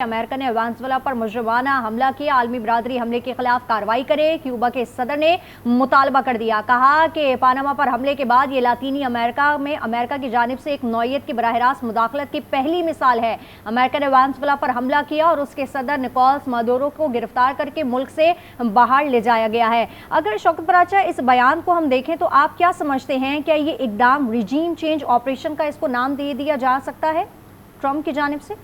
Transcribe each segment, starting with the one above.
America ने Venezuela पर मुजरिमाना हमला किया। आलमी बरादरी हमले के खिलाफ कार्रवाई करे। क्यूबा के सदर ने मुतालबा कर दिया, कहा कि पानामा पर हमले के बाद ये लातीनी अमेरिका में अमेरिका की जानिब से एक नौयत की बराह रास्त मुदाखलत की पहली मिसाल है। अमेरिका ने वेनेजुएला पर हमला किया और उसके सदर निकोलस मादुरो को गिरफ्तार करके मुल्क से बाहर ले जाया गया है। अगर शौकत बराचा इस बयान को हम देखें तो आप क्या समझते हैं, क्या ये इकदाम रिजीम चेंज ऑपरेशन का इसको नाम दे दिया जा सकता है ट्रंप की जानिब से?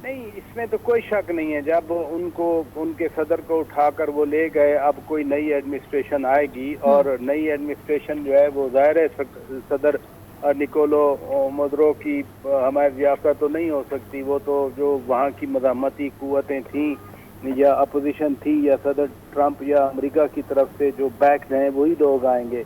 नहीं, इसमें तो कोई शक नहीं है। जब उनको उनके सदर को उठाकर वो ले गए, अब कोई नई एडमिनिस्ट्रेशन आएगी और नई एडमिनिस्ट्रेशन जो है वो ज़ाहिर है सदर निकोलो मदुरो की हमायत याफ्ता तो नहीं हो सकती। वो तो जो वहाँ की मज़ामती क़ुव्वतें थीं या अपोजिशन थी या सदर ट्रंप या अमेरिका की तरफ से जो बैक्ड हैं वही लोग आएंगे।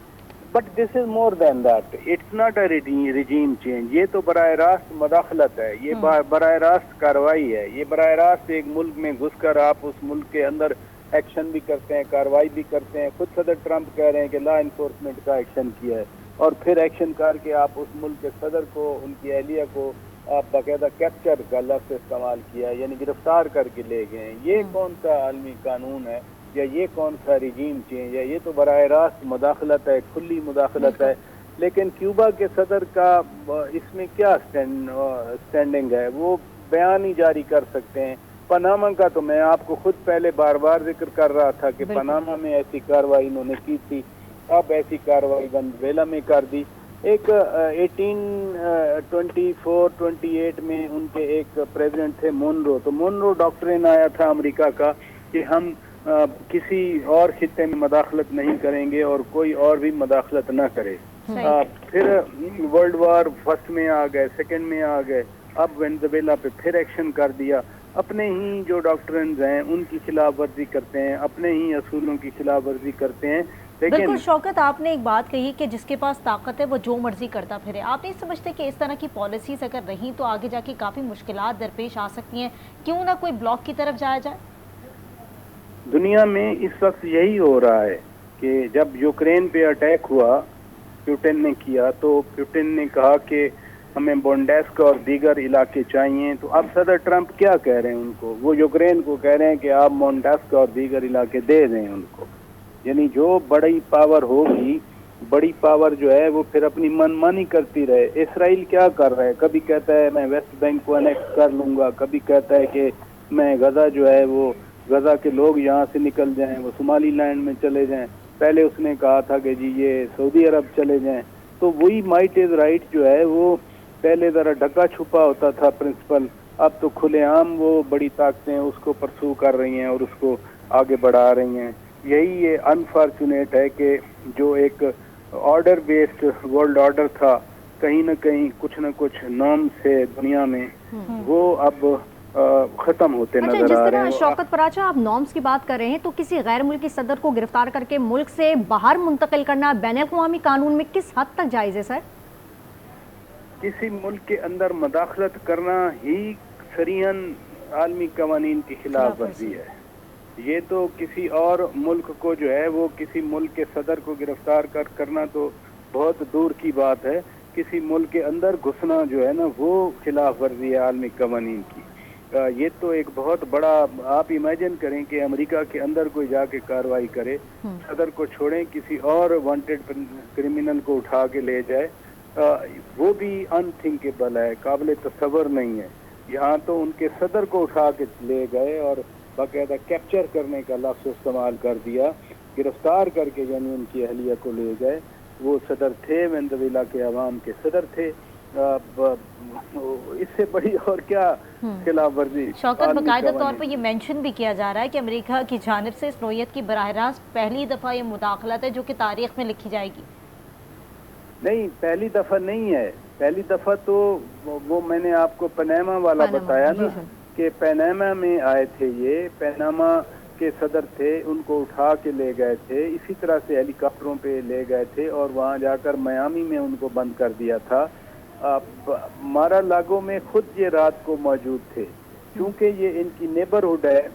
But this is more than that, it's not a regime change. ये तो बराह रास्त मदाखलत है, ये बराह रास्त कार्रवाई है। ये बराह रास्त एक मुल्क में घुसकर आप उस मुल्क के अंदर एक्शन भी करते हैं, कार्रवाई भी करते हैं। खुद सदर ट्रंप कह रहे हैं कि लॉ इन्फोर्समेंट का एक्शन किया है और फिर एक्शन करके आप उस मुल्क के सदर को, उनकी अहलिया को आप बाकायदा कैप्चर का लफ्ज़ इस्तेमाल किया है, यानी गिरफ्तार करके ले गए। ये कौन सा आलमी कानून है या ये कौन सा रिजीम चेंज है? ये तो बराह रास्त मुदाखलत है, खुली मुदाखलत है। लेकिन क्यूबा के सदर का इसमें क्या स्टैंडिंग है? वो बयान ही जारी कर सकते हैं। पनामा का तो मैं आपको खुद पहले बार बार जिक्र कर रहा था कि पनामा में ऐसी कार्रवाई इन्होंने की थी, अब ऐसी कार्रवाई वेनेजुएला में कर दी। एक 1824-28 में उनके एक प्रेसिडेंट थे मोनरो, तो मोनरो डॉक्ट्रिन आया था अमेरिका का कि हम किसी और खित्ते में मदाखलत नहीं करेंगे और कोई और भी मदाखलत न करे। फिर वर्ल्ड वार फर्स्ट में आ गए, सेकंड में आ गए, अब वेनेजुएला पे फिर एक्शन कर दिया। अपने ही जो डॉक्ट्रिन्स हैं उनकी खिलाफ वर्जी करते हैं, अपने ही असूलों की खिलाफ वर्जी करते हैं। बिल्कुल शौकत, आपने एक बात कही कि जिसके पास ताकत है वो जो मर्जी करता फिरे। आप नहीं समझते कि इस तरह की पॉलिसीज अगर रही तो आगे जाके काफ़ी मुश्किलात दरपेश आ सकती हैं? क्यों ना कोई ब्लॉक की तरफ जाया जाए? दुनिया में इस वक्त यही हो रहा है कि जब यूक्रेन पे अटैक हुआ, पुतिन ने किया, तो पुतिन ने कहा कि हमें डोनेट्स्क और दीगर इलाके चाहिए। तो अब सदर ट्रंप क्या कह रहे हैं उनको? वो यूक्रेन को कह रहे हैं कि आप डोनेट्स्क और दीगर इलाके दे दें उनको। यानी जो बड़ी पावर होगी, बड़ी पावर जो है वो फिर अपनी मनमानी करती रहे। इसराइल क्या कर रहा है? कभी कहता है मैं वेस्ट बैंक को अनेक्स कर लूँगा, कभी कहता है कि मैं गजा जो है वो गजा के लोग यहाँ से निकल जाएं, वो सोमाली लैंड में चले जाएं। पहले उसने कहा था कि जी ये सऊदी अरब चले जाएं। तो वही माइट इज राइट जो है वो पहले ज़रा ढका छुपा होता था प्रिंसिपल, अब तो खुलेआम वो बड़ी ताकतें उसको परसू कर रही हैं और उसको आगे बढ़ा रही हैं। यही ये अनफॉर्चुनेट है कि जो एक ऑर्डर बेस्ड वर्ल्ड ऑर्डर था, कहीं ना कहीं कुछ न कुछ नॉर्म से दुनिया में वो अब खत्म होते नजर जिस आ रहे तरह हैं। शौकत बराचा आप नॉर्म्स की बात कर रहे हैं, तो किसी गैर मुल्की सदर को गिरफ्तार करके मुल्क से बाहर मुंतकिल करना बैनुल-अक़वामी कानून में किस हद तक जायज़ है सर? किसी मुल्क के अंदर मदाखलत करना ही सरीहन आलमी कवानीन की खिलाफ वर्जी है। ये तो किसी और मुल्क को जो है वो किसी मुल्क के सदर को गिरफ्तार करना तो बहुत दूर की बात है। किसी मुल्क के अंदर घुसना जो है ना वो खिलाफ वर्जी है आलमी कवानीन की। ये तो एक बहुत बड़ा, आप इमेजिन करें कि अमेरिका के अंदर कोई जाके कार्रवाई करे, सदर को छोड़ें किसी और वांटेड क्रिमिनल को उठा के ले जाए, वो भी अनथिंकेबल है, काबिल तसव्वुर नहीं है। यहाँ तो उनके सदर को उठा के ले गए और बाकायदा कैप्चर करने का लफ्ज़ इस्तेमाल कर दिया, गिरफ्तार करके यानी उनकी अहलिया को ले गए। वो सदर थे, वेनेजुएला के अवाम के सदर थे। इससे बड़ी और क्या खिलाफ वर्जी? शौकत, बाकायदा तौर पर ये मेंशन भी किया जा रहा है कि अमेरिका की जानिब से इस नौयत की बराह रास्त पहली दफ़ा ये मुदाखलत है जो कि तारीख में लिखी जाएगी। नहीं, पहली दफ़ा नहीं है। पहली दफ़ा तो वो मैंने आपको पनामा वाला बताया ना कि पनामा में आए थे, ये पनामा के सदर थे, उनको उठा के ले गए थे, इसी तरह से हेलीकॉप्टरों पे ले गए थे और वहाँ जाकर मियामी में उनको बंद कर दिया था। मारा लागो में खुद ये रात को मौजूद थे, क्योंकि ये इनकी नेबरहुड है।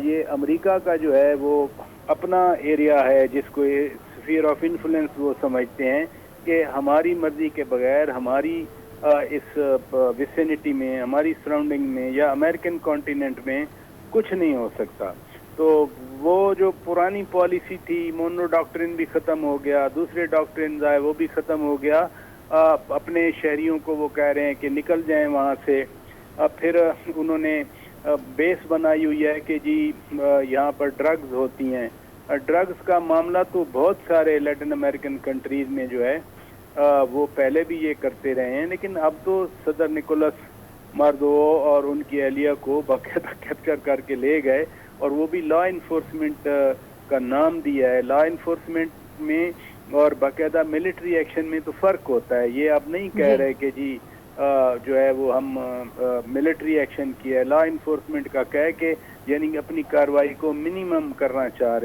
ये अमेरिका का जो है वो अपना एरिया है जिसको स्फीयर ऑफ इन्फ्लुएंस वो समझते हैं कि हमारी मर्जी के बगैर, हमारी اس विसिनिटी में, हमारी सराउंडिंग में या अमेरिकन कॉन्टिनेंट में कुछ नहीं हो सकता। तो वो जो पुरानी पॉलिसी थी, मोनो डॉक्ट्रिन भी ख़त्म हो गया, दूसरे डॉक्ट्रिन आए वो भी ख़त्म हो गया। अपने शहरियों को वो कह रहे हैं कि निकल जाएं वहाँ से। फिर उन्होंने बेस बनाई हुई है कि जी यहाँ पर ड्रग्स होती हैं। ड्रग्स का मामला तो बहुत सारे लैटिन अमेरिकन कंट्रीज़ में जो है वो पहले भी ये करते रहे हैं, लेकिन अब तो सदर निकोलस मार्दो और उनकी अहलिया को बाकायदा कैप्चर करके ले गए और वो भी लॉ इन्फोर्समेंट का नाम दिया है। लॉ इन्फोर्समेंट में और बाकायदा मिलिट्री एक्शन में तो फ़र्क होता है। ये अब नहीं कह रहे कि जी जो है वो हम मिलिट्री एक्शन किया है। लॉ इन्फोर्समेंट का कह के यानी अपनी कार्रवाई को मिनिमम करना चाह रहे हैं।